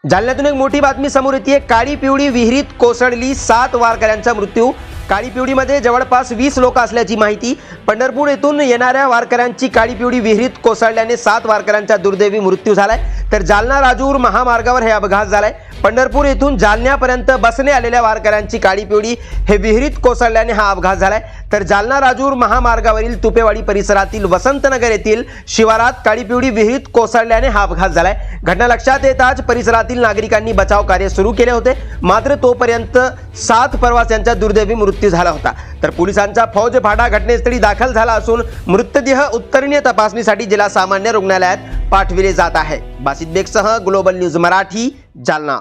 जालन्यातून एक मोठी बातमी समोर येते। काळी पिवळी विहिरीत कोसळली, 7 वारकऱ्यांचा मृत्यू। काळी पिवळीमध्ये जवळपास 20 लोक असल्याची माहिती। पंढरपूर येथून येणाऱ्या वारकऱ्यांची काळी पिवळी विहिरीत कोसळल्याने 7 वारकऱ्यांचा दुर्दैवी मृत्यू झालाय। तर जालना राजूर महामार्गावर हे अपघात झालाय। पंढरपूर येथून जालन्यापर्यंत बसने आलेल्या वारकऱ्यांची काळी पिवळी हे विहिरीत कोसळल्याने हा अपघात झालाय। तर जालना राजूर महामार्गावरील तुपेवाडी परिसरातील वसंतनगर येथील शिवारात काळी पिवळी विहिरीत कोसळल्याने हा अपघात झालाय। घटना लक्षात येताच परिसरातील नागरिकांनी बचाव कार्य सुरू केले होते, मात्र तोपर्यंत 7 प्रवाशांचा दुर्दैवी मृत्यू झाला होता। तर पोलिसांचा फौजफाटा घटनास्थळी दाखल झाला असून मृतदेह उत्तरीय तपासणीसाठी जिल्हा सामान्य रुग्णालयात पाठविले जात आहे। बासित बेगसह ग्लोबल न्यूज मराठी, जालना।